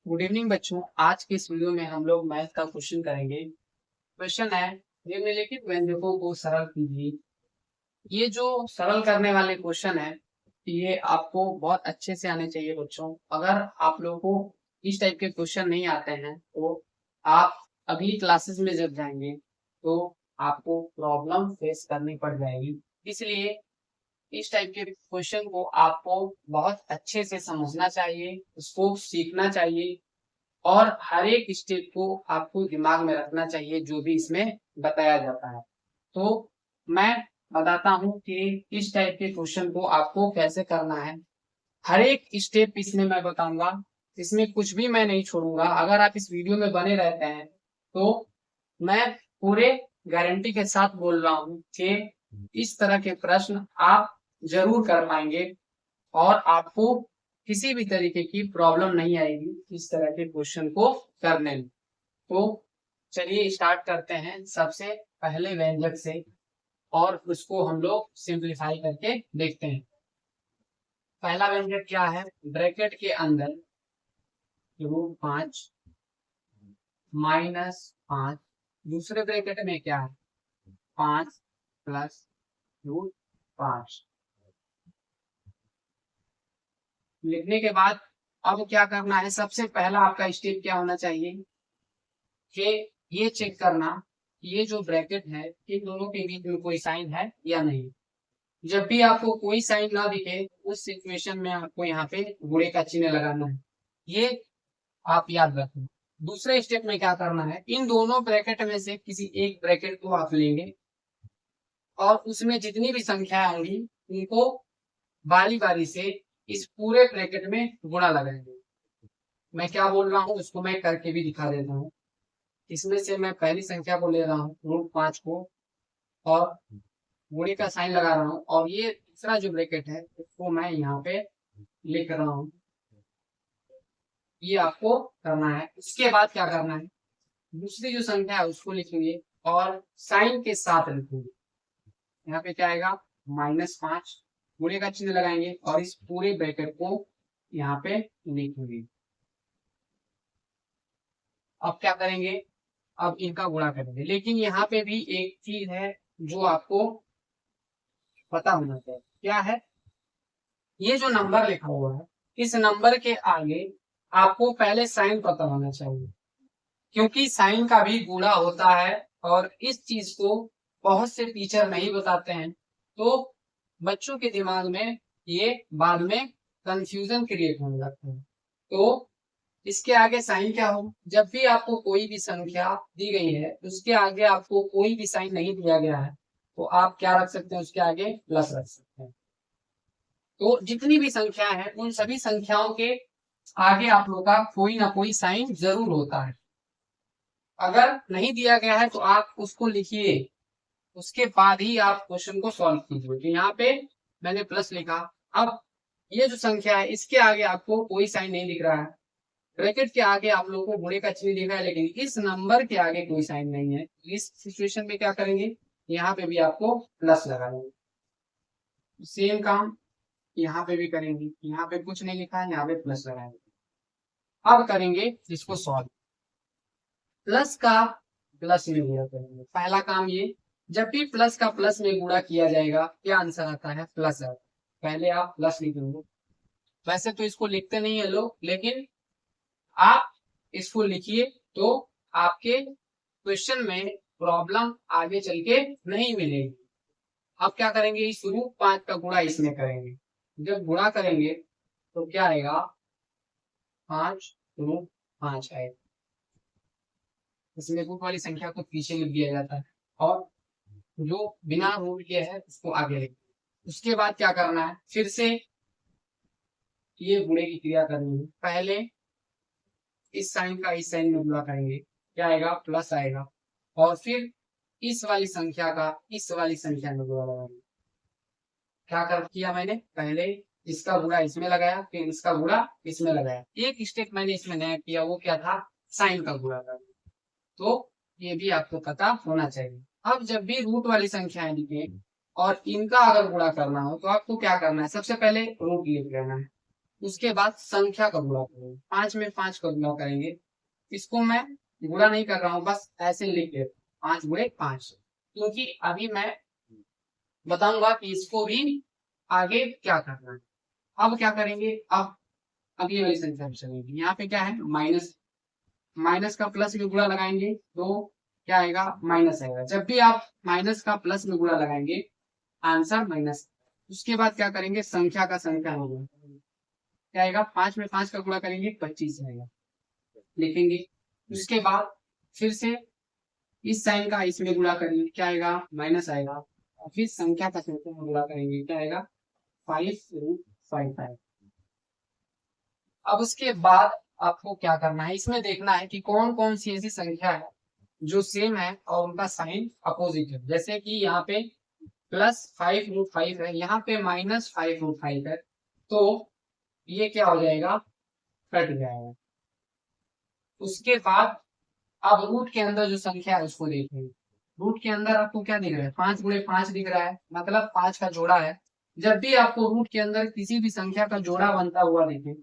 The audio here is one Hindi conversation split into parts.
गुड इवनिंग बच्चों। आज के इस वीडियो में हम लोग मैथ का क्वेश्चन करेंगे। क्वेश्चन है, निम्नलिखित व्यंजकों को सरल कीजिए। ये जो सरल करने वाले क्वेश्चन है, ये आपको बहुत अच्छे से आने चाहिए बच्चों। अगर आप लोगों को इस टाइप के क्वेश्चन नहीं आते हैं तो आप अगली क्लासेस में जब जाएंगे तो आपको प्रॉब्लम फेस करनी पड़ जाएगी। इसलिए इस टाइप के क्वेश्चन को आपको बहुत अच्छे से समझना चाहिए, उसको सीखना चाहिए और हर एक स्टेप को आपको दिमाग में रखना चाहिए जो भी इसमें बताया जाता है। तो मैं बताता हूं कि इस टाइप के क्वेश्चन को आपको कैसे करना है। हर एक स्टेप इसमें मैं बताऊंगा, इसमें कुछ भी मैं नहीं छोड़ूंगा। अगर आप इस वीडियो में बने रहते हैं तो मैं पूरे गारंटी के साथ बोल रहा हूं कि इस तरह के प्रश्न आप जरूर कर पाएंगे और आपको किसी भी तरीके की प्रॉब्लम नहीं आएगी इस तरह के क्वेश्चन को करने में। तो चलिए स्टार्ट करते हैं सबसे पहले व्यंजक से और उसको हम लोग सिंप्लीफाई करके देखते हैं। पहला व्यंजक क्या है? ब्रैकेट के अंदर रूट 5 -5, दूसरे ब्रैकेट में क्या है? 5 प्लस रूट 5 लिखने के बाद अब क्या करना है? सबसे पहला आपका स्टेप क्या होना चाहिए कि ये चेक करना ये जो ब्रैकेट है इन दोनों के बीच में कोई साइन है या नहीं। जब भी आपको कोई साइन ना दिखे उस सिचुएशन में आपको यहाँ पे गुणे का चिन्ह लगाना है, ये आप याद रखें। दूसरे स्टेप में क्या करना है? इन दोनों ब्रैकेट में से किसी एक ब्रैकेट को आप लेंगे और उसमें जितनी भी संख्या होंगी उनको बारी बारी से इस पूरे ब्रैकेट में गुणा लगाएंगे। मैं क्या बोल रहा हूँ उसको मैं करके भी दिखा देता हूँ। इसमें से मैं पहली संख्या को ले रहा हूँ रूट 5 को और गुणे का साइन लगा रहा हूँ और ये दूसरा जो ब्रैकेट है उसको मैं यहाँ पे लिख रहा हूँ। ये आपको करना है। उसके बाद क्या करना है? दूसरी जो संख्या है उसको लिखेंगे और साइन के साथ लिखेंगे। यहाँ पे क्या आएगा? -5, गुणे का चिन्ह लगाएंगे और इस पूरे ब्रैकेट को यहाँ पे लिखेंगे। अब क्या करेंगे? अब इनका गुणा करेंगे। लेकिन यहाँ पे भी एक चीज है जो आपको पता होना चाहिए। क्या है? ये जो नंबर लिखा हुआ है इस नंबर के आगे आपको पहले साइन पता होना चाहिए, क्योंकि साइन का भी गुणा होता है और इस चीज को बहुत से टीचर नहीं बताते हैं तो बच्चों के दिमाग में ये बाद में कंफ्यूजन क्रिएट होने लगता है। तो इसके आगे साइन क्या हो? जब भी आपको कोई भी संख्या दी गई है उसके आगे आपको कोई भी साइन नहीं दिया गया है तो आप क्या रख सकते हैं? उसके आगे प्लस रख सकते हैं। तो जितनी भी संख्या है उन सभी संख्याओं के आगे आप लोग का कोई ना कोई साइन जरूर होता है। अगर नहीं दिया गया है तो आप उसको लिखिए, उसके बाद ही आप क्वेश्चन को सॉल्व कीजिए। तो यहाँ पे मैंने प्लस लिखा। अब ये जो संख्या है इसके आगे आपको कोई साइन नहीं दिख रहा है, ब्रैकेट के आगे आप लोगों को गुणे का चिन्ह दिख रहा है लेकिन इस नंबर के आगे कोई साइन नहीं है। इस सिचुएशन में क्या करेंगे? यहाँ पे भी आपको प्लस लगाएंगे। सेम काम यहाँ पे भी करेंगे। यहाँ पे कुछ नहीं लिखा है, यहाँ पे प्लस लगाएंगे। अब करेंगे इसको सॉल्व। प्लस का प्लस में गुणा करेंगे। पहला काम ये, जब भी प्लस का प्लस में गुणा किया जाएगा क्या आंसर आता है? प्लस आता है। पहले आप प्लस लिखेंगे। वैसे तो इसको लिखते नहीं है लोग, लेकिन आप इसको लिखिए तो आपके क्वेश्चन में प्रॉब्लम आगे चल के नहीं मिलेगी। अब क्या करेंगे? इस रूट 5 का गुणा इसमें करेंगे। जब गुणा करेंगे तो क्या आएगा? 5√5 आएगा। इसमें रूट वाली संख्या को पीछे लिख दिया जाता है और जो बिना रूट के है उसको आगे लिख। उसके बाद क्या करना है? फिर से ये गुणे की क्रिया करनी है। पहले इस साइन का इस साइन में गुणा करेंगे, क्या आएगा? प्लस आएगा। और फिर इस वाली संख्या का इस वाली संख्या में गुणा लगाएंगे। क्या कर किया मैंने? पहले इसका गुणा इसमें लगाया, फिर इसका गुणा इसमें लगाया। एक स्टेप मैंने इसमें नया किया, वो क्या था? साइन का गुणा करना। तो ये भी आपको पता होना चाहिए। अब जब भी रूट वाली संख्याएं दिखे और इनका अगर गुणा करना हो तो आपको क्या करना है? सबसे पहले रूट लिख लेना है। उसके बाद संख्या का गुणा करेंगे, 5 में 5 का गुणा करेंगे। इसको मैं गुणा नहीं कर रहा हूँ, बस ऐसे लिख ले 5 गुणे 5, क्योंकि अभी मैं बताऊंगा कि इसको भी आगे क्या करना है। अब क्या करेंगे, अब अगली वाली संख्या में चलेंगे। यहाँ पे क्या है, माइनस, माइनस का प्लस में गुणा लगाएंगे तो क्या आएगा, माइनस आएगा। जब भी आप माइनस का प्लस में गुणा लगाएंगे आंसर माइनस। उसके बाद क्या करेंगे, संख्या का संख्या होगा, क्या आएगा, 5 में 5 का गुणा करेंगे 25 आएगा, लिखेंगे। उसके बाद फिर से इस साइन का इसमें गुणा करेंगे, क्या आएगा, माइनस आएगा। और फिर संख्या का संख्या में गुणा करेंगे, क्या आएगा, 5 आएगा। अब उसके बाद आपको क्या करना है, इसमें देखना है कि कौन कौन सी ऐसी संख्या है जो सेम है और उनका साइन अपोजिट है। जैसे कि यहाँ पे +5√5 है, यहाँ पे -5√5 है, तो ये क्या हो जाएगा, कट जाएगा। उसके बाद अब रूट के अंदर जो संख्या है उसको देखेंगे। रूट के अंदर आपको क्या दिख रहा है, 5 गुणे 5 दिख रहा है, मतलब 5 का जोड़ा है। जब भी आपको रूट के अंदर किसी भी संख्या का जोड़ा बनता हुआ दिखे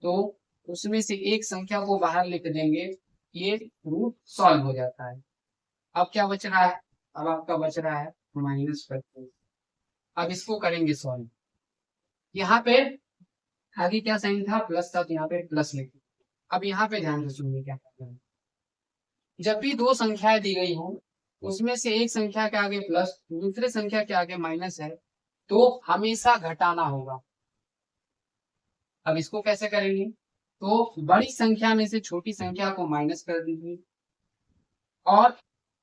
तो उसमें से एक संख्या को बाहर लिख देंगे, ये रूट सॉल्व हो जाता है। अब क्या बच रहा है, अब आपका बच रहा है -25। अब इसको करेंगे सॉल्व। यहाँ पे आगे क्या साइन था, प्लस था, तो यहाँ पे प्लस लिखेंगे। अब यहाँ पे ध्यान से सुनिए क्या करना है। जब भी दो संख्याएं दी गई हो उसमें से एक संख्या के आगे प्लस दूसरे संख्या के आगे माइनस है तो हमेशा घटाना होगा। अब इसको कैसे करेंगे, तो बड़ी संख्या में से छोटी संख्या को माइनस कर दीजिए और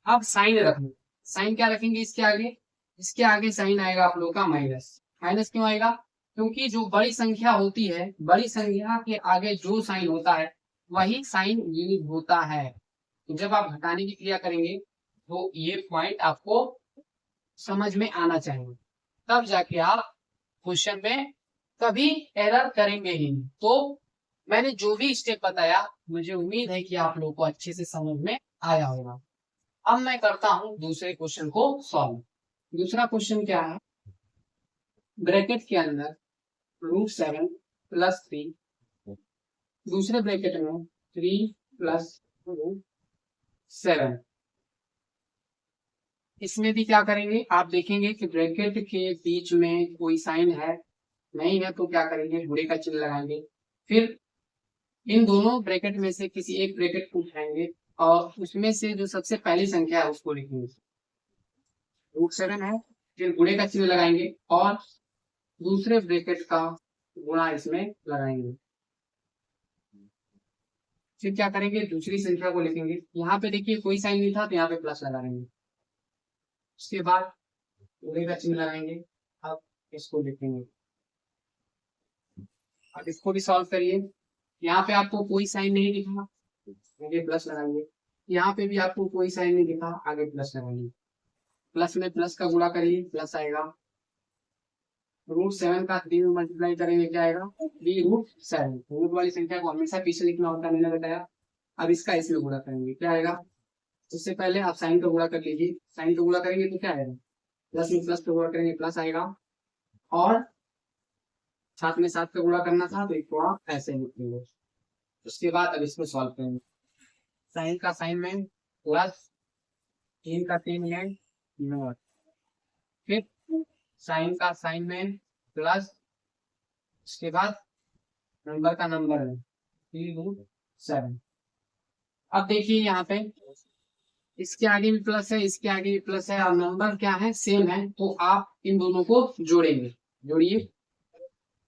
अब साइन रखेंगे। साइन क्या रखेंगे इसके आगे, इसके आगे साइन आएगा आप लोग का माइनस। माइनस क्यों आएगा, क्योंकि जो बड़ी संख्या होती है बड़ी संख्या के आगे जो साइन होता है वही साइन यूज होता है। तो जब आप घटाने की क्रिया करेंगे तो ये पॉइंट आपको समझ में आना चाहिए, तब जाके आप क्वेश्चन में कभी एरर करेंगे ही नहीं। तो मैंने जो भी स्टेप बताया मुझे उम्मीद है कि आप लोगों को अच्छे से समझ में आया होगा। अब मैं करता हूं दूसरे क्वेश्चन को सॉल्व। दूसरा क्वेश्चन क्या है, ब्रैकेट के अंदर √7 + 3, दूसरे ब्रैकेट में 3 + √7। इसमें भी क्या करेंगे, आप देखेंगे कि ब्रैकेट के बीच में कोई साइन है, नहीं है तो क्या करेंगे, गुणे का चिन्ह लगाएंगे। फिर इन दोनों ब्रैकेट में से किसी एक ब्रैकेट को उठाएंगे और उसमें से जो सबसे पहली संख्या है उसको लिखेंगे, √7 है, फिर गुणे का चिन्ह लगाएंगे और दूसरे ब्रैकेट का गुणा इसमें लगाएंगे। फिर क्या करेंगे, दूसरी संख्या को लिखेंगे। यहाँ पे देखिए कोई साइन नहीं था तो यहाँ पे प्लस लगा देंगे। उसके बाद गुणे का चिन्ह लगाएंगे। अब इसको लिखेंगे। अब इसको भी सॉल्व करिए। यहाँ पे आपको कोई साइन नहीं दिखा, आगे प्लस लगाएंगे। यहाँ पे भी आपको कोई साइन नहीं दिखा, आगे प्लस लगाएंगे। प्लस में प्लस का गुणा करिए, प्लस आएगा। √7 का 3 में मल्टीप्लाई करेंगे, क्या आएगा, 3√7। रूट वाली संख्या को हमेशा पीछे लिखना होता है, मैंने बताया। अब इसका इसमें गुणा करेंगे, क्या आएगा। उससे पहले आप साइन का गुणा कर लीजिए। साइन का गुणा करेंगे तो क्या आएगा, प्लस में प्लस का गुणा करेंगे प्लस आएगा, और 7 में 7 का गुणा करना था तो इसको आप ऐसे लिखेंगे। उसके बाद अब इसको सॉल्व करेंगे। साइन का साइन में प्लस, 3 का 3 में नॉट, फिर साइन का साइन में प्लस, उसके बाद नंबर का नंबर है 3√7। अब देखिए यहाँ पे इसके आगे भी प्लस है, इसके आगे भी प्लस है और नंबर क्या है, सेम है, तो आप इन दोनों को जोड़ेंगे। जोड़िए,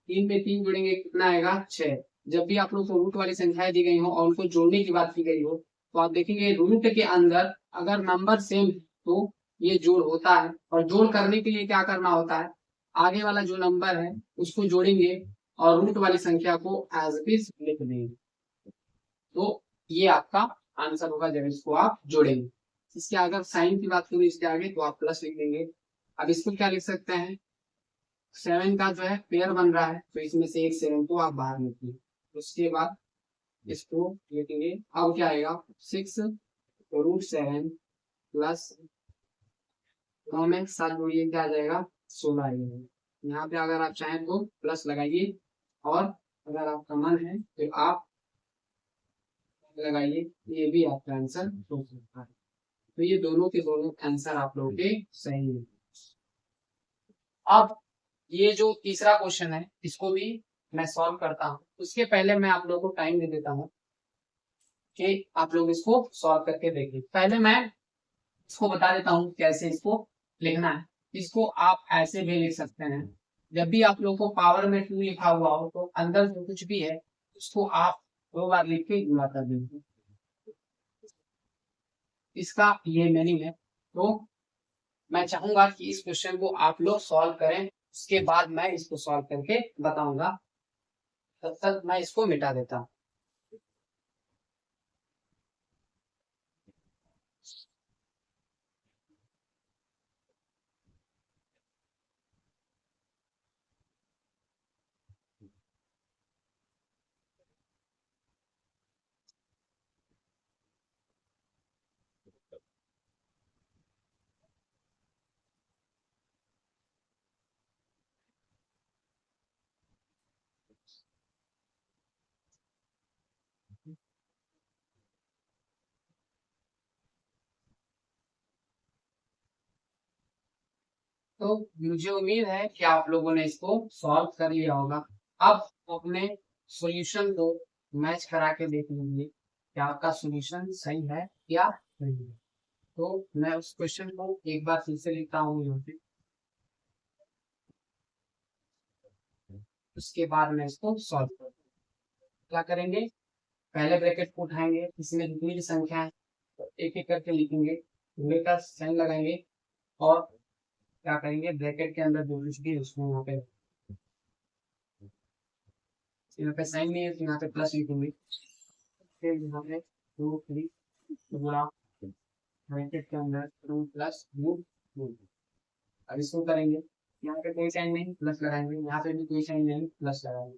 3 में 3 जोड़ेंगे कितना आएगा, 6। जब भी आप लोग को रूट वाली संख्याएं दी गई हो और उनको जोड़ने की बात की गई हो तो आप देखेंगे रूट के अंदर अगर नंबर सेम तो ये जोड़ होता है। और जोड़ करने के लिए क्या करना होता है, आगे वाला जो नंबर है उसको जोड़ेंगे और रूट वाली संख्या को एज इट इज लिख देंगे। तो ये आपका आंसर होगा जब इसको आप जोड़ेंगे। इसके अगर साइन की बात करूँ इसके आगे तो आप प्लस लिख देंगे। अब इसको क्या लिख सकते हैं, 7 का जो है पेयर बन रहा है तो इसमें से एक 7 को आप बाहर निकलिए। उसके बाद इसको लिखेंगे। अब क्या आएगा, 6√7 प्लस 9 में 7 जोड़िए, क्या आ जाएगा, 16 आएगा। यहाँ पे अगर आप चाहें तो प्लस लगाइए और अगर आपका मन है तो आप लगाइए, ये भी आपका आंसर हो सकता है। तो ये दोनों के दोनों आंसर आप लोगों के सही है। अब ये जो तीसरा क्वेश्चन है इसको भी मैं सॉल्व करता हूँ। उसके पहले मैं आप लोगों को टाइम दे देता हूँ कि आप लोग इसको सॉल्व करके देखिए। पहले मैं इसको बता देता हूँ कैसे इसको लिखना है। इसको आप ऐसे भी लिख सकते हैं, जब भी आप लोगों को पावर में 2 लिखा हुआ हो तो अंदर जो कुछ भी है उसको आप 2 बार लिख के गुणा कर दीजिए। इसका ये मीनिंग है। तो मैं चाहूंगा कि इस क्वेश्चन को आप लोग सॉल्व करें, उसके बाद मैं इसको सॉल्व करके बताऊंगा। तब तक मैं इसको मिटा देता हूँ। तो मुझे उम्मीद है कि आप लोगों ने इसको सॉल्व कर लिया होगा। अब अपने सॉल्यूशन को मैच करा के देख लीजिए कि आपका सॉल्यूशन सही है या नहीं है। तो मैं उस क्वेश्चन को एक बार फिर से लिखता हूँ यहाँ पे, उसके बाद मैं इसको सॉल्व करूँ। क्या करेंगे, पहले ब्रैकेट को उठाएंगे, इसमें जितनी भी संख्या है तो एक एक करके लिखेंगे, गुणे का साइन लगाएंगे और क्या करेंगे, ब्रैकेट के अंदर जो कुछ भी है उसको यहाँ पे साइन नहीं है तो यहाँ पे प्लस लिखेंगे। फिर यहाँ पे 2 3 गुणा ब्रैकेट के अंदर 2 प्लस यू। अब इसको करेंगे, यहाँ पे कोई साइन नहीं, प्लस लगाएंगे, यहाँ पे भी कोई साइन नहीं, प्लस लगाएंगे।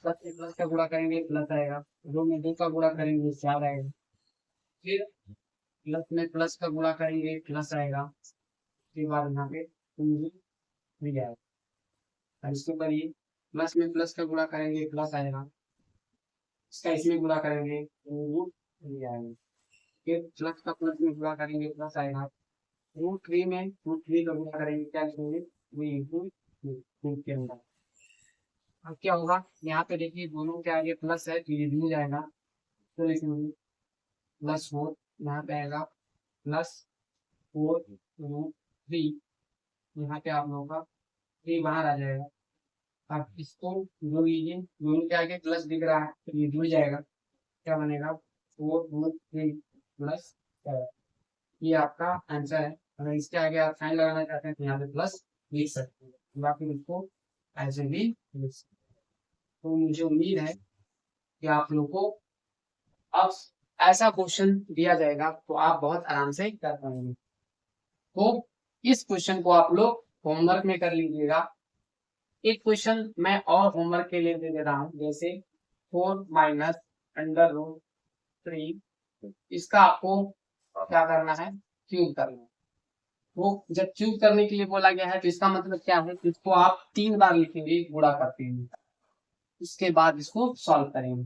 प्लस से प्लस का गुणा करेंगे प्लस आएगा, 2 में 2 का गुणा करेंगे 4 आएगा। फिर प्लस में प्लस का गुणा करेंगे प्लस आएगा। उसके बाद यहाँ पे 2 मिल जाएगा। अब इसको करिए, प्लस में प्लस का गुणा करेंगे प्लस आएगा, इसका इसमें गुणा करेंगे तो मिल जाएगा। फिर प्लस का प्लस में गुणा करेंगे प्लस आएगा। रूट 3 में रूट 3 का गुणा करेंगे क्या लिखेंगे, के अंदर। अब क्या होगा, यहाँ पे देखिए दोनों के आगे प्लस है तो ये मिल जाएगा, तो लिखेंगे +4, यहाँ पे आएगा +4√3। यहाँ पे आप लोगों का 3 बाहर आ जाएगा। अब इसको जोड़ लीजिए, दोनों के आगे प्लस दिख रहा है तो ये जुड़ जाएगा, क्या बनेगा 4√3 प्लस 7। ये आपका आंसर है। अगर इसके आगे आप साइन लगाना चाहते हैं तो यहाँ पे प्लस लिख सकते हैं, या फिर इसको ऐसे भी लिख सकते हैं। तो मुझे उम्मीद है कि आप लोग को अब ऐसा क्वेश्चन दिया जाएगा तो आप बहुत आराम से कर पाएंगे। तो इस क्वेश्चन को आप लोग होमवर्क में कर लीजिएगा। एक क्वेश्चन मैं और होमवर्क के लिए दे रहा हूँ, जैसे 4 माइनस √3, इसका आपको क्या करना है, क्यूब करना है। वो जब क्यूब करने के लिए बोला गया है तो इसका मतलब क्या है, इसको आप 3 बार लिखेंगे गुणा करते हैं, उसके बाद इसको सॉल्व करेंगे।